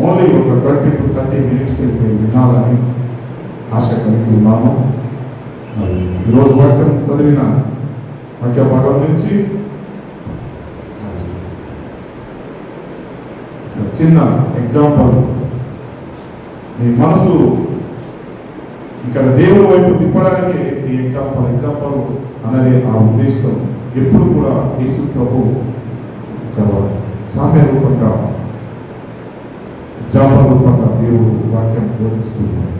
Only ఒక 20 to 30 minutes వినాలని ఆశ కలిగి ఉన్నాము. మరి ఈరోజు వాక్యం చదివిన వాక్య భాగం నుంచి చిన్న ఎగ్జాంపుల్, మీ మనసు ఇక్కడ దేవుని వైపు తిప్పడానికి ఈ ఎగ్జాంపుల్ అనేది ఆ ఉద్దేశం. ఎప్పుడు కూడా యేసు ప్రభు ఒక సామ్య రూపంగా ఎగ్జాంపుల్ రూపంగా దేవుడు వాక్యం బోధిస్తున్నాడు.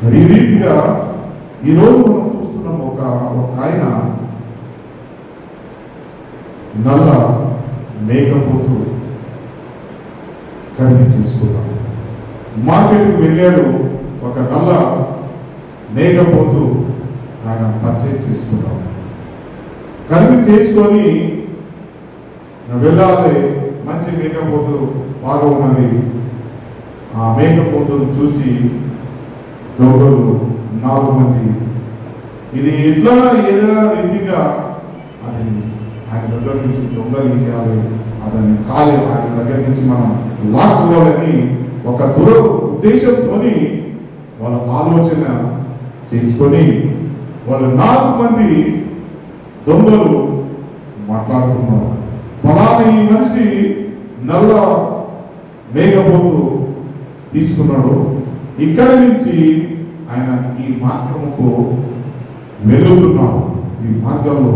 మరి ఈ రీతిగా ఈరోజు మనం చూస్తున్నాం, ఒక ఆయన నల్ల మేకపోతు ఖరీదు చేసుకున్నాడు. మార్కెట్కి వెళ్ళాడు, ఒక నల్ల మేకపోతు ఆయన పర్చేజ్ చేసుకున్నాడు. ఖరీదు చేసుకొని వెళ్ళాలి, మంచి మేకపోతు బాగా ఉన్నది. ఆ మేకపోతును చూసి దొంగలు 4 మంది ఇది ఎట్లా ఏదైనా రీతిగా అది ఆయన దగ్గర నుంచి దొంగలించాలి, అతని కాలి ఆయన దగ్గర నుంచి మనం లాక్కోవాలని ఒక ఉద్దేశంతో వాళ్ళ ఆలోచన చేసుకొని వాళ్ళు 4 మంది దొంగలు మాట్లాడుకున్నారు. ఫలానా ఈ మనిషి నల్ల మేకపోతు తీసుకున్నాడు, ఇక్కడి నుంచి ఆయన ఈ మార్గముకు వెళుతున్నాడు, ఈ మార్గంలో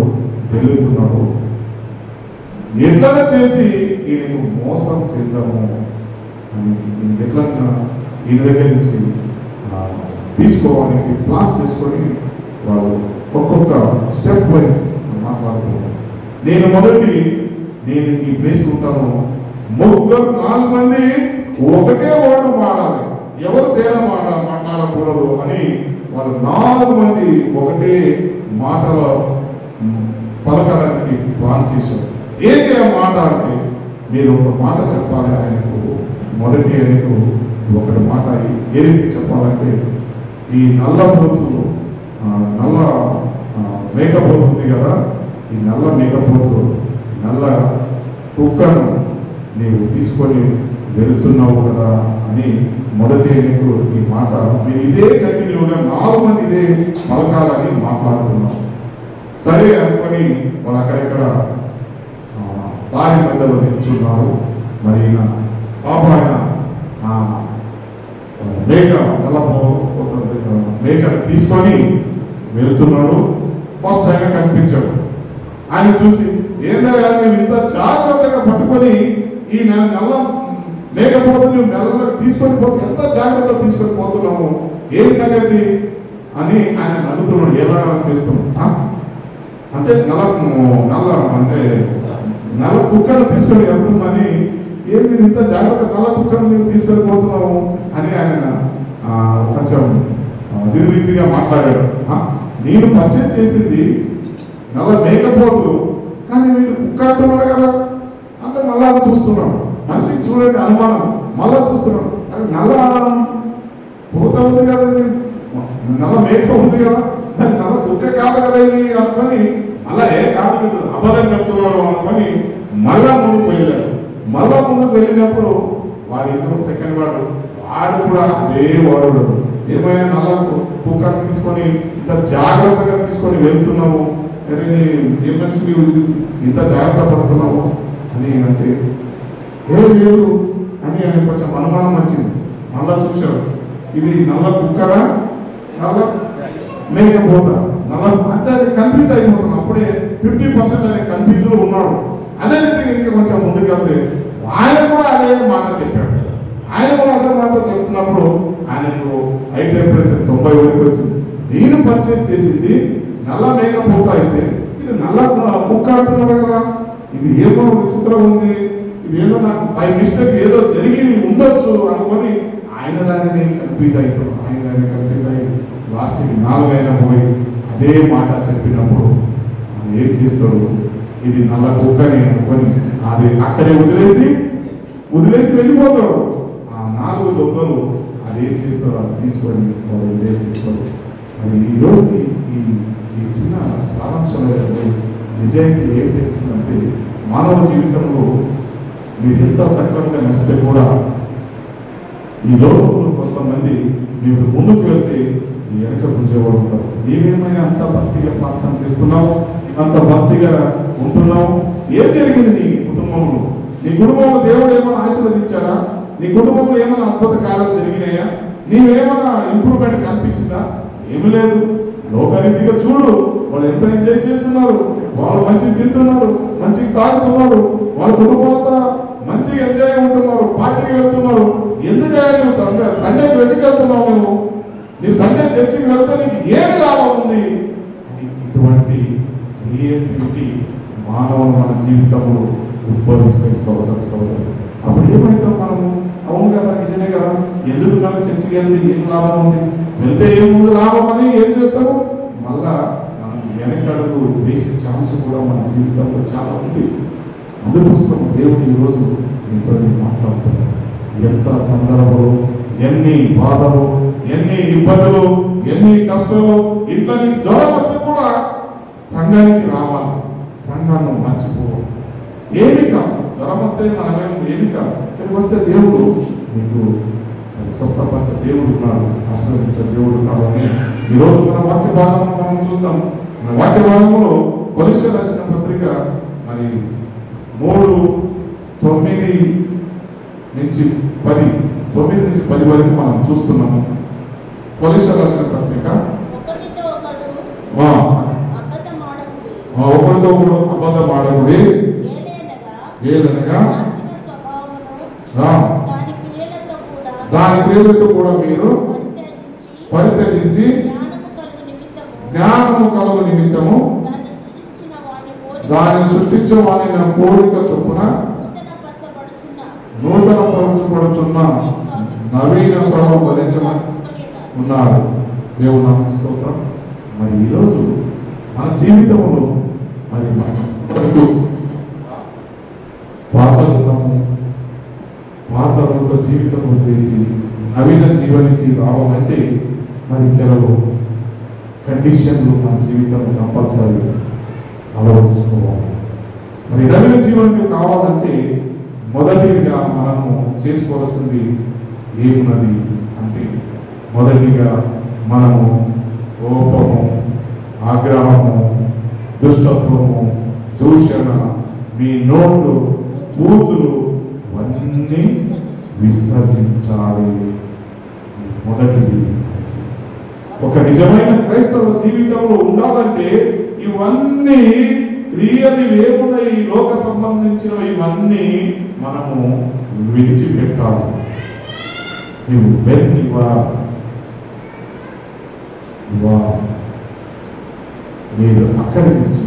వెళుతున్నాడు. ఎట్లా చేసి ఈయనకు మోసం చేద్దాము అని ఎట్లా ఈయన దగ్గర నుంచి తీసుకోవడానికి ప్లాన్ చేసుకొని వాళ్ళు ఒక్కొక్క స్టెప్ వైజ్ మాట్లాడుతున్నారు. నేను ఈ ప్లేస్ ఉంటాను, 4 మంది ఒకటే వర్డ్ మాట్లాడాలి, ఎవరు తేడా మాట్లాడకూడదు అని వాళ్ళు 4 మంది ఒకటే మాటలో పలకడానికి ప్లాన్ చేశారు. ఏంటి ఆ మాట అంటే, మీరు ఒక మాట చెప్పాలి ఆయనకు. ఆయనకు ఒకటి మాట ఏ రీతి చెప్పాలంటే, ఈ నల్ల మేకపోతు ఉంది కదా, ఈ నల్ల మేకపోతు నల్ల కుక్కను నీవు తీసుకొని వెళుతున్నావు కదా అని ఆయనకు ఈ మాట మీరు ఇదే కంటిన్యూగా 4 మంది ఇదే పలకాలని మాట్లాడుతున్నాం. సరే అనుకొని వాళ్ళు అక్కడెక్కడ దారి మధ్యలో నిల్చున్నారు. మరి ఆయన మేకను తీసుకొని వెళ్తున్నాడు. ఫస్ట్ ఆయన కనిపించాడు. ఆయన చూసి, ఏంటంటే మేము ఇంత జాగ్రత్తగా పట్టుకొని ఈ నల్ల మేకపోతే నువ్వు నెలలో తీసుకొని పోతే ఎంత జాగ్రత్తగా తీసుకొని పోతున్నాము, ఏం సంగతి అని ఆయన నవ్వుతున్నాడు. ఏమైనా చేస్తున్నాడు అంటే నల్ల కుక్కను తీసుకొని వెళ్తుందని, ఏంది ఇంత జాగ్రత్త నల్ల కుక్కను మేము తీసుకొని పోతున్నాము అని ఆయన కొంచెం రీతిగా మాట్లాడాడు. నేను పర్చేజ్ చేసింది నల్ల మేకపోతు, కానీ వీడు కుక్క అంటున్నాడు కదా అంటే మళ్ళా చూస్తున్నాడు. మనిషికి చూడండి అనుమానం, మళ్ళా చూస్తున్నాడు. అది నల్ల పోత ఉంది కదా, ఇది నల్ల మేక ఉంది కదా, నల్ల కుక్క కాదు కదా ఇది అనుకొని మళ్ళా కాదు అబద్ధం చెప్తున్నాడు అనుకొని మళ్ళా ముందుకు వెళ్ళాడు. మళ్ళా ముందుకు వెళ్ళినప్పుడు వాడు ఇంకో సెకండ్ వాడు కూడా అదే వాడు, ఏమైనా నల్ల కుక్కను తీసుకొని ఇంత జాగ్రత్తగా తీసుకొని వెళ్తున్నాము, ఏ మనిషి ఇంత జాగ్రత్త పడుతున్నాము అని అంటే, ఏం లేదు అని ఆయన కొంచెం అనుమానం వచ్చింది. మళ్ళా చూశాడు, ఇది నల్ల కుక్కరా నల్ల మేకపోతా నల్ల అంటే అది కన్ఫ్యూజ్ అయిపోతున్నాం. అప్పుడే 50% ఆయన కన్ఫ్యూజ్లో ఉన్నాడు. అదే రీతిగా ఇంకా కొంచెం ముందుకెళ్తే ఆయన కూడా అదే మాట చెప్పాడు. ఆయన కూడా అదే మాట చెప్తున్నప్పుడు ఆయనకు హై టెంపరేచర్ 90 వరకు వచ్చింది. నేను పర్చేజ్ చేసింది నల్ల మేకపోతా అయితే ఇది నల్ల కుక్క అంటున్నారు కదా, ఇది ఏమో విచిత్రం ఉంది, ఇది ఏదో నాకు బై మిస్టేక్ ఏదో జరిగి ఉండొచ్చు అనుకొని ఆయన దానిని కన్ఫ్యూజ్ అవుతాడు. ఆయన దాన్ని కన్ఫ్యూజ్ అయ్యి లాస్ట్కి 4 అయినా పోయి అదే మాట చెప్పినప్పుడు ఏం చేస్తాడు, ఇది నల్ల కుక్కని అనుకొని అది అక్కడే వదిలేసి వెళ్ళిపోతాడు. ఆ 4 దొంగలు అది ఏం చేస్తారో అది తీసుకొని వాళ్ళు ఎంజాయ్ చేస్తారు. మరి ఈరోజు ఈ చిన్న సారాంశంలో నిజాయితీ ఏం తెలుస్తుందంటే, మానవ జీవితంలో మీరు ఎంత సక్రమంగా నడిస్తే కూడా ఈ లోకంలో కొంతమంది మీరు ముందుకు వెళ్తే వెనక గుంజేవాడు ఉంటారు. నీవేమైనా అంత భక్తిగా ప్రార్థన చేస్తున్నావు, అంత భక్తిగా ఉంటున్నావు, ఏం జరిగింది నీ కుటుంబంలో? నీ కుటుంబంలో దేవుడు ఏమైనా ఆశీర్వదించాడా? నీ కుటుంబంలో ఏమైనా అద్భుత కార్యాలు జరిగినాయా? నీవేమైనా ఇంప్రూవ్మెంట్ కనిపించిందా? ఏమి లేదు. లోకరీతిగా చూడు, వాళ్ళు ఎంత ఎంజాయ్ చేస్తున్నారు, వాళ్ళు మంచిగా తింటున్నారు, మంచిగా తాగుతున్నారు, వాళ్ళ కుటుంబంతో మంచిగా ఎంజాయ్ ఉంటున్నారు, పార్టీకి వెళ్తున్నారు. ఎందుకయ్యా నువ్వు సండేకి వెతికి వెళ్తున్నావు? నువ్వు సండే చర్చికి వెళ్తే నీకు ఏమి లాభం ఉంది? ఇటువంటి క్రియేటివిటీ మానవులు మన జీవితంలో ఉద్భవిస్తాయి సోదరు. అప్పుడు ఏమవుతాం మనము? అవును కదా, నిజమే కదా, ఎందుకు మనం చర్చికి వెళ్తే ఏం లాభం ఉంది? వెళ్తే ఏముంది లాభం అని ఏం చేస్తాము? మళ్ళా మనం వెనకడుగు వేసే ఛాన్స్ కూడా మన జీవితంలో చాలా ఉంది. అందుకోసం దేవుడు ఈరోజు మీతో మాట్లాడుతున్నాడు. ఎంత సందర్భాలు, ఎన్ని బాధలు, ఎన్ని ఇబ్బందులు, ఎన్ని కష్టాలు, ఇట్లా నీకు జ్వరం వస్తే కూడా సంఘానికి రావాలి, సంఘాన్ని మర్చిపోవాలి. ఏమి కాదు, జ్వరం వస్తే మనమేమో ఏమి కాదు, ఇక్కడికి వస్తే దేవుడు నీకు స్వస్థపరిచే దేవుడు ఉన్నాడు, ఆశీర్వదించే దేవుడు ఉన్నాడు అని ఈరోజు మన వాక్య భాగంలో మనం చూద్దాం. మన వాక్య భాగంలో కొలస్సీయులకు రాసిన పత్రిక మరి 3:9-10 వరకు మనం చూస్తున్నాము. కొలస్సీయులకు రాసిన పత్రిక ఒకరితో ఒకడు అబద్ధమాడకుడి, ఏలనగా దాని క్రియలతో కూడా మీరు పరిత్యజించి జ్ఞానము కలుగు నిమిత్తము దాన్ని సృష్టించిన వారిని కోరిక చొప్పున నూతన పరచబడుచున్న నవీన స్వభావం ధరించమని ఉన్నారు. దేవుడు నామమున స్తోత్రం. మరి ఈరోజు మన జీవితంలో మరి పాత రోత జీవితం వదిలేసి నవీన జీవనికి రావాలంటే మరి ಕೆಲವು కండిషన్లు మన జీవితంలో కంపల్సరీ అలవర్చుకోవాలి. మరి నవీన జీవనం కావాలంటే మొదటిగా మనము చేసుకోవాల్సింది ఏమున్నది అంటే, మొదటిగా మనము కోపము, ఆగ్రహము, దుష్టత్వము, దూషణ, మీ నోటు, బూతులు అన్నీ విసర్జించాలి. మొదటిది. ఒక నిజమైన క్రైస్తవ జీవితంలో ఉండాలంటే ఇవన్నీ క్రియలు ఏమున్న ఈ లోక సంబంధించిన ఇవన్నీ మనము విడిచిపెట్టాలి. మీరు అక్కడి నుంచి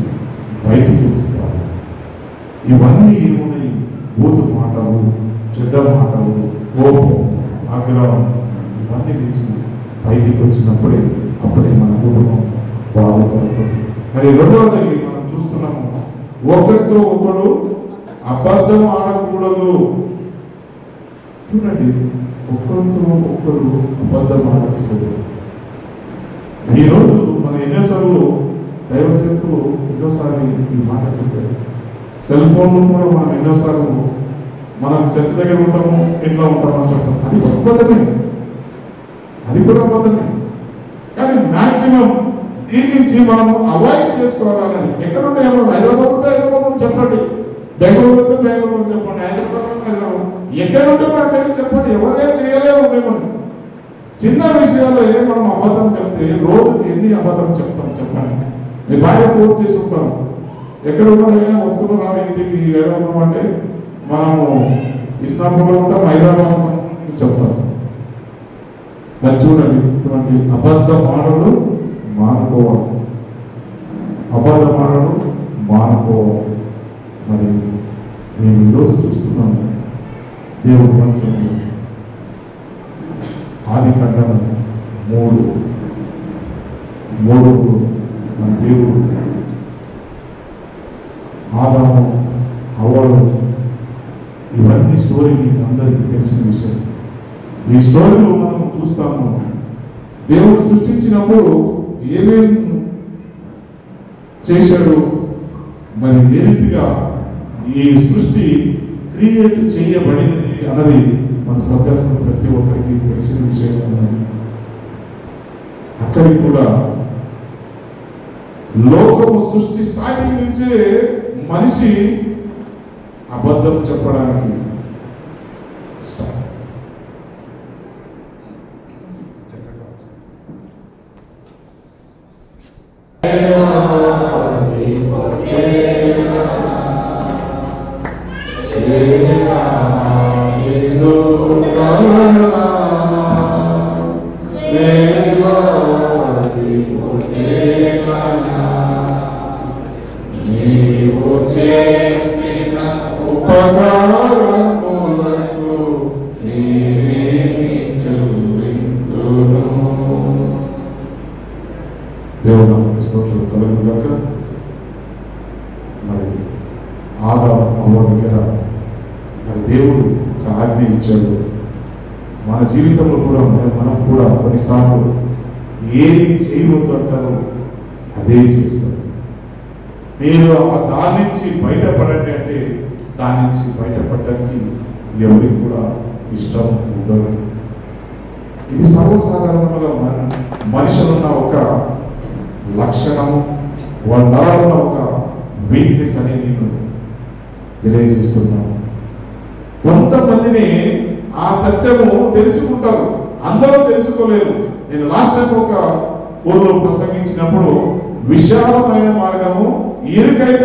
బయటికి వస్తారు. ఇవన్నీ ఏమున్నాయి? బూతు మాటలు, చెడ్డ మాటలు, కోపం, ఆగ్రహం, ఇవన్నీ నుంచి బయటికి వచ్చినప్పుడే అప్పుడే మన కుటుంబం బాగుపడుతుంది. మరి రెండవది మనం చూస్తున్నాము, ఒకరితో ఒకడు అబద్ధం ఆడకూడదు. చూడండి, ఒకరితో ఒకరు అబద్ధం ఆడకూడదు. ఈరోజు మన ఎన్నోసార్లు దైవసేవకులు ఎన్నోసారి ఈ మాట చెప్పారు. సెల్ ఫోన్లు కూడా మనం ఎన్నోసార్లు మనం చర్చ దగ్గర ఉంటాము, ఇంట్లో ఉంటామని చెప్తాం. అది అబద్ధమే, అది కూడా అబద్ధమే. కానీ మ్యాక్సిమం దీని నుంచి మనం అవాయిడ్ చేసుకోవాలన్నది. ఎక్కడుంటే హైదరాబాద్ ఉంటే హైదరాబాద్ చెప్పండి, బెంగళూరు ఉంటే బెంగళూరు చెప్పండి, హైదరాబాద్ ఉంటే హైదరాబాద్, ఎక్కడుంటే అక్కడికి చెప్పండి. ఎవరేం చేయలేము. మేము చిన్న విషయాల్లో మనం అబద్ధం చెప్తే రోజుకి ఎన్ని అబద్ధం చెప్తాం చెప్పండి. మీ భార్య ఫోన్ చేసి ఉంటాం, ఎక్కడ ఉన్నాయా వస్తున్నాం రా ఇంటికి, ఎక్కడ ఉన్నామంటే మనము ఇస్లాంపూర్లో ఉంటాం, హైదరాబాద్ ఉంటాం చెప్తాం. మరి చూడండి, ఇటువంటి అబద్ధ మాటలు మానుకోవాలి, అబద్ధ మాటలు మానుకోవాలి. మరి మేము ఈరోజు చూస్తున్నాము దేవుడు మంత్రంలో ఆదికాండం 3 మన దేవుడు ఆదాము, హవ్వలు, ఇవన్నీ స్టోరీ మీకు అందరికీ తెలిసిన విషయం. ఈ స్టోరీలో మనం చూస్తాము, దేవుడు సృష్టించినప్పుడు ఏమేమి చేశాడు, మరి ఏ రీతిగా ఈ సృష్టి క్రియేట్ చేయబడినది అన్నది మన స్వర్గస్థ ప్రతి ఒక్కరికి తెలిసిన విషయం. అక్కడికి కూడా లోకము సృష్టి స్టార్టింగ్ నుంచే మనిషి అబద్ధం చెప్పడానికి దేవుడు నాకు స్తోత్రం కలుగుగాక. మరి ఆదాము అవ్వ దగ్గర మరి దేవుడు ఒక ఆజ్ఞ ఇచ్చాడు. మన జీవితంలో కూడా మనం కూడా కొన్నిసార్లు ఏది చేయవద్దు అంటారో అదే చేస్తారు. మీరు దాని నుంచి బయటపడండి అంటే దాని నుంచి బయటపడడానికి ఎవరికి కూడా ఇష్టం ఉండదు. ఇది సర్వసాధారణంగా మనుషులున్న ఒక లక్షణము, వాళ్ళ ఒక వీక్నెస్ అని నేను తెలియజేస్తున్నాను. కొంతమందిని ఆ సత్యము తెలుసుకుంటారు, అందరూ తెలుసుకోలేరు. నేను లాస్ట్ టైం ఒక ఊళ్ళో ప్రసంగించినప్పుడు విశాలమైన మార్గము, ఇరుకటి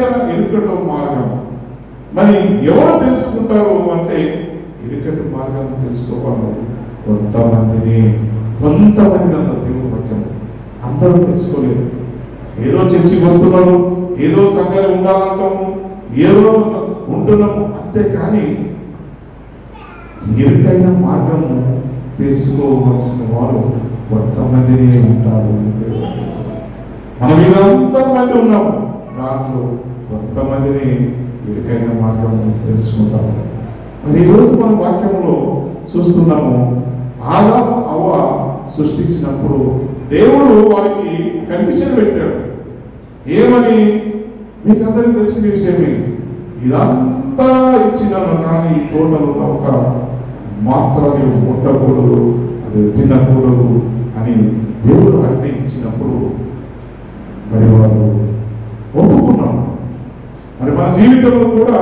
మార్గము. మరి ఎవరు తెలుసుకుంటారు అంటే ఇరుకటి మార్గం తెలుసుకోవాలి కొంతమంది అంత దేవుని వాక్యం అందరూ తెలుసుకోలేరు. ఏదో చర్చికి వస్తున్నాము, ఏదో సంఘాలు ఉండాలంటాము, ఏదో ఉంటున్నాము, అంతేకాని ఇరుకైన మార్గము తెలుసుకోవలసిన వారు కొంతమందినే ఉంటారు అని తెలుసు. మనం ఇదంతమంది ఉన్నాము, దాంట్లో కొంతమందిని ఇరుకైన మార్గము తెలుసుకుంటాము. మరి ఈరోజు మన వాక్యంలో చూస్తున్నాము, ఆదాము అవ్వ సృష్టించినప్పుడు దేవుడు వారికి కండిషన్ పెట్టాడు. ఏమని? మీకు అందరికీ తెలిసిన విషయమే, ఇదంతా ఇచ్చినాను కానీ ఈ తోటలో ఉన్న ఒక మాత్రమే ముట్టకూడదు, అది తినకూడదు అని దేవుడు ఆజ్ఞ ఇచ్చినప్పుడు మరి వారు ఒప్పుకున్నాం. మరి మన జీవితంలో కూడా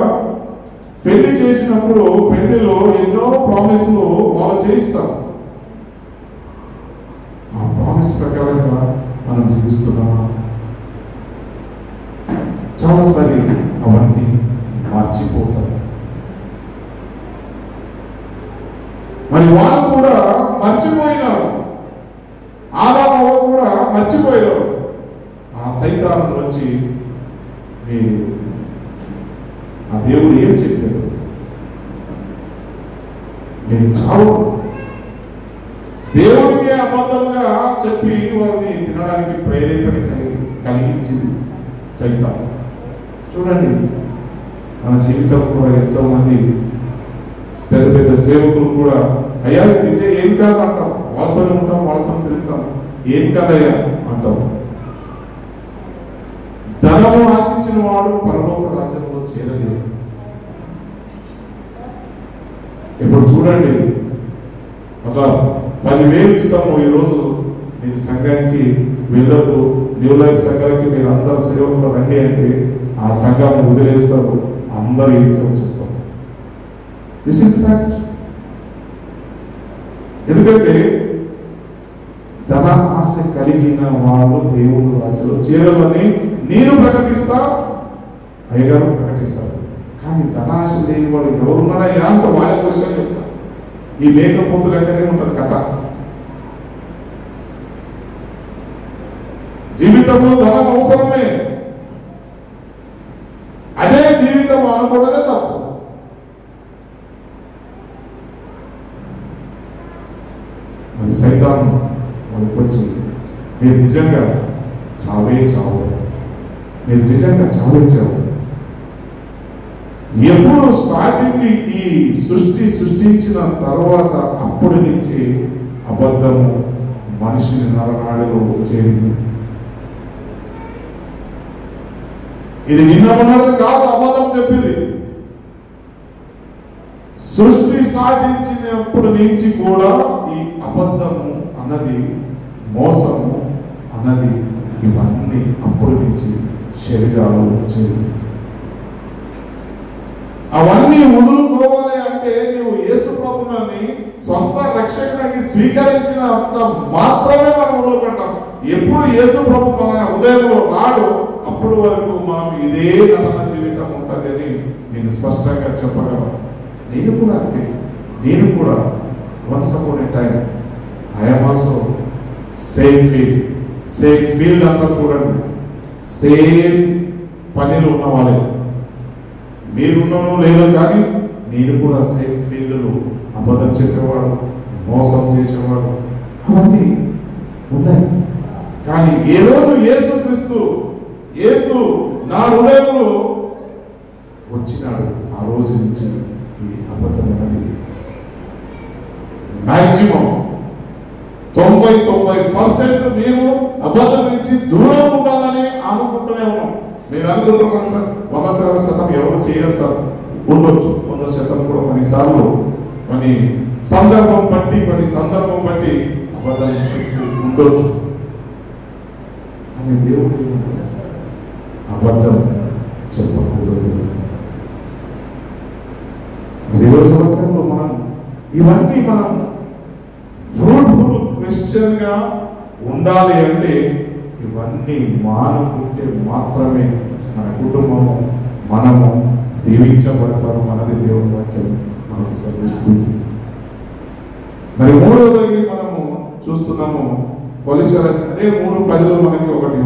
పెళ్లి చేసినప్పుడు పెళ్లిలో ఎన్నో ప్రామిస్లు వాళ్ళు చేయిస్తారు. ఆ ప్రామిస్ ప్రకారంగా మనం జీవిస్తున్నామా? చాలాసారి అవన్నీ మర్చిపోతారు. మరి వాళ్ళు కూడా మర్చిపోయినారు, ఆదాము కూడా మర్చిపోయినారు. ఆ సైతాను వచ్చి మీరు ఆ దేవుడు ఏం చెప్పాడు? మీరు చావు. దేవుడికి అబద్ధంగా చెప్పి వారిని తినడానికి ప్రేరేపణ కలిగించింది సైతాను. చూడండి, మన జీవితం కూడా ఎంతో మంది పెద్ద పెద్ద సేవకులు కూడా అయ్యా తింటే ఏం కాదు అంటాం, వాళ్ళతోనే ఉంటాం, వాళ్ళతో తిరుగుతాం, ఏం కాదయ్యా అంటాం. ధనము ఆశించిన వాడు పరలోక రాజ్యంలో చేరలేదు. ఇప్పుడు చూడండి, ఒక 10,000 ఇస్తాము ఈరోజు, మీరు సంఘానికి వెళ్ళదు, న్యూ లైఫ్ సంఘానికి మీరు అందరు సేవకులు రండి అంటే ఆ సంఘాన్ని వదిలేస్తారు, అందరూ ఇంటికి వచ్చేస్తారు. This is fact. ఎందుకంటే ధన ఆశ కలిగిన వాళ్ళు దేవుడు రాజ్యంలో చేరమని నేను ప్రకటిస్తా, అయ్యగారు ప్రకటిస్తారు. కానీ ధనాశ లేని వాళ్ళు ఎవరున్నారా అంటే వాళ్ళ క్వశ్చన్ ఇస్తారు. ఈ లేకపోతే లెక్కనే ఉంటుంది కథ. జీవితంలో ధనం అవసరమే, అదే జీవితం అనుకోవడమే తప్పు. మరి సైతాను వాళ్ళకి వచ్చి మీరు నిజంగా చావే చావు, మీరు నిజంగా చావే చావు. ఎప్పుడు స్టార్టింగ్ ఈ సృష్టించిన తర్వాత అప్పటి నుంచి అబద్ధము మనిషిని నరనాడిలో చేరింది. ఇది నిన్న ఉన్నది కాదు అబద్ధం చెప్పింది. సృష్టి సాధించినప్పుడు నుంచి కూడా ఈ అబద్ధము అన్నది, మోసము అన్నది, ఇవన్నీ అప్పటి నుంచి శరీరాలు చేరి అవన్నీ వదులుకోవాలి అంటే నీవు యేసు ప్రభువుని సొంత రక్షకునికి స్వీకరించినంత మాత్రమే మనం వదులుకుంటాం. ఎప్పుడు యేసు ప్రభు మన హృదయంలో రాడు అప్పుడు వరకు మనం ఇదే నటన జీవితం ఉంటుంది అని నేను స్పష్టంగా చెప్పగలను. నేను కూడా అంతే. నేను కూడా once upon A time I'm also same field అంతా చూడండి, సేమ్ పనిలో ఉన్న వాళ్ళే. మీరున్నాను లేదో కానీ నేను కూడా సేమ్ ఫీల్డ్లో అబద్ధం చెప్పేవాడు, మోసం చేసేవాడు, అవన్నీ ఉన్నాయి. కానీ ఏ రోజు యేసు నా హృదయంలో వచ్చినాడు ఆ రోజు నుంచి ఈ అబద్ధం అనేది మ్యాక్సిమం 90% మేము అబద్ధం నుంచి దూరం ఉండాలని అనుకుంటూనే ఉన్నాం. నేను అనుకుంటున్నాను సార్ 100% ఎవరు చేయరు సార్, ఉండొచ్చు 100% కూడా కొన్నిసార్లు కొన్ని సందర్భం బట్టి అబద్ధం చెప్తూ ఉండొచ్చు. అని దేవుడు అబద్ధం చెప్పకూడదు. ఈరోజు మనం ఇవన్నీ మనం ఫ్రూట్ఫుల్ క్రిస్టియన్గా ఉండాలి అంటే ఇవన్నీ మానుకుంటే మాత్రమే మన కుటుంబము, మనము దీవించబడతారు. మనది దేవుని వాక్యం మనకి సర్విస్తుంది. మరి మూడవది మనము చూస్తున్నాము కొలెస్ట్రాల్, అదే 3:10 మనకి ఒకటి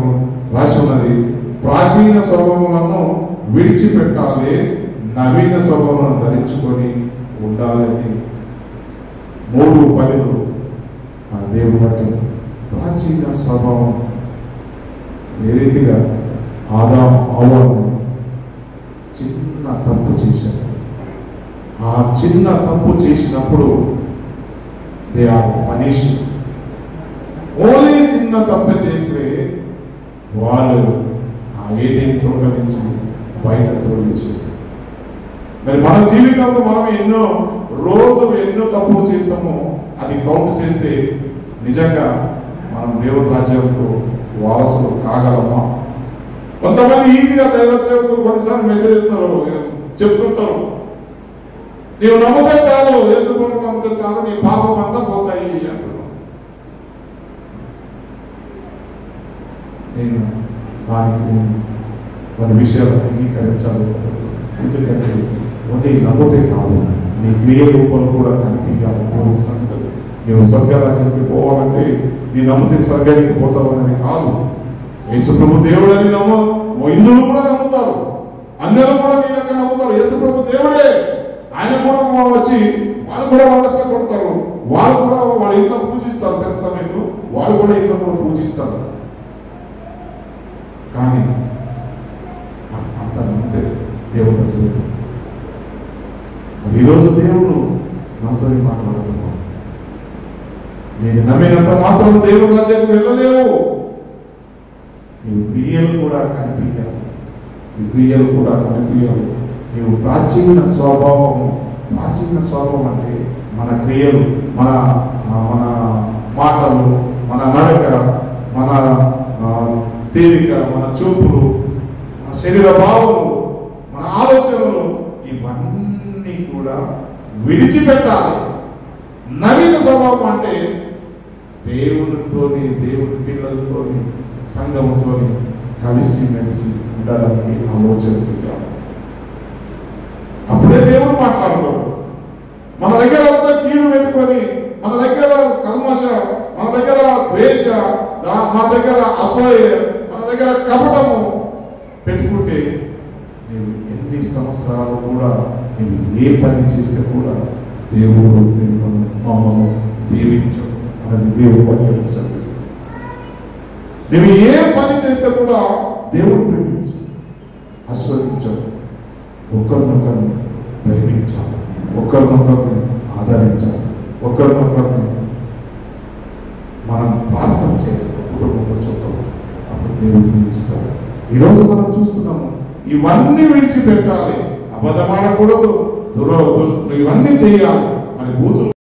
రాసి ఉన్నది, ప్రాచీన స్వభావములను విడిచిపెట్టాలి, నవీన స్వభావం ధరించుకొని ఉండాలని 3:10 మన దేవుని వాక్యం. ప్రాచీన స్వభావం ఏ రీతిగా ఆదాము హవ్వను చిన్న తప్పు చేశారు. ఆ చిన్న తప్పు చేసినప్పుడు దే ఆర్ పనిష్. ఓన్లీ చిన్న తప్పు చేస్తే వాళ్ళు ఆ ఏదేని తోట నుంచి బయట తోలించారు. మరి మన జీవితంలో మనం ఎన్నో తప్పులు చేస్తామో అది కౌంట్ చేస్తే నిజంగా మనం దేవుని రాజ్యంలో వారసులు కాగలమా? కొంతమంది ఈజీగా దైవ సేవకులు కొన్నిసార్లు మెసేజ్ చెప్తుంటారు, నీవు నమ్మితే చాలు, యేసు ప్రభువుని నమ్మితే చాలు, నీ పాపం అంతా పోతాయి అంటున్నాను. నేను దానికి కొన్ని విషయాలు అంగీకరించాలి. ఎందుకంటే ఓన్లీ నమ్మితే కాదు, నీ క్రియ రూపంలో కూడా కనిపించాలి దేవుని సంగతి. నీవు స్వర్గరాజ్యానికి పోవాలంటే నీ నమ్మితే స్వర్గానికి పోతావు అనేది కాదు. యేసు ప్రభు దేవుడు అని హిందువులు కూడా నమ్ముతారు, అన్యులు కూడా నీ లెక్క నమ్ముతారు. యేసు ప్రభు దేవుడే, ఆయన కూడా వచ్చి వాళ్ళు కూడా మనస్సు కొడతారు, వాళ్ళు కూడా వాళ్ళ ఇంట్లో పూజిస్తారు. తెలుసా మీకు? వాళ్ళు కూడా ఇంట్లో కూడా పూజిస్తారు. కానీ అంత నమ్మితే దేవుడు ప్రజలు. మరి ఈరోజు దేవుడు నాతో మాట్లాడుతున్నాడు, నేను నమ్మినంత మాత్రం దేవుని రాజ్యానికి వెళ్ళలేవు. నీవు క్రియలు కూడా కనిపించాలి. నీవు ప్రాచీన స్వభావం అంటే మన క్రియలు, మన మాటలు, మన నడక, మన తేలిక, మన చూపులు, మన శరీర భావాలు, మన ఆలోచనలు, ఇవన్నీ కూడా విడిచిపెట్టాలి. నవీన స్వభావం అంటే దేవునితోని, దేవుని పిల్లలతోని, సంఘంతోని కలిసి ఉండడానికి ఆలోచన చేయాలి. అప్పుడే దేవుడు మాట్లాడతాడు. మన దగ్గర అంతా కీడు పెట్టుకొని, మన దగ్గర కల్మష, మన దగ్గర ద్వేష, మన దగ్గర అసూయ, మన దగ్గర కపటము పెట్టుకుంటే నీవు ఎన్ని సంవత్సరాలు కూడా నీవు ఏ పని చేస్తే కూడా దేవుడు మమ్మల్ని దీవించడు అనేది దేవుడు వాక్యం సర్విస్తుంది. నువ్వు ఏ పని చేస్తే కూడా దేవుడు ప్రేమించాడు, ఆశీర్వదించాడు. ఒకరినొకరిని ప్రేమించాలి, ఒకరినొకరిని ఆదరించాలి, ఒకరినొకరిని మనం ప్రార్థన చేయాలి. కుటుంబంలో చూద్దాం, అప్పుడు దేవుడు దీవిస్తాడు. ఈరోజు మనం చూస్తున్నాము, ఇవన్నీ విడిచిపెట్టాలి. అబద్ధం ఆడకూడదు, ఇవన్నీ చేయాలి అని బూతులు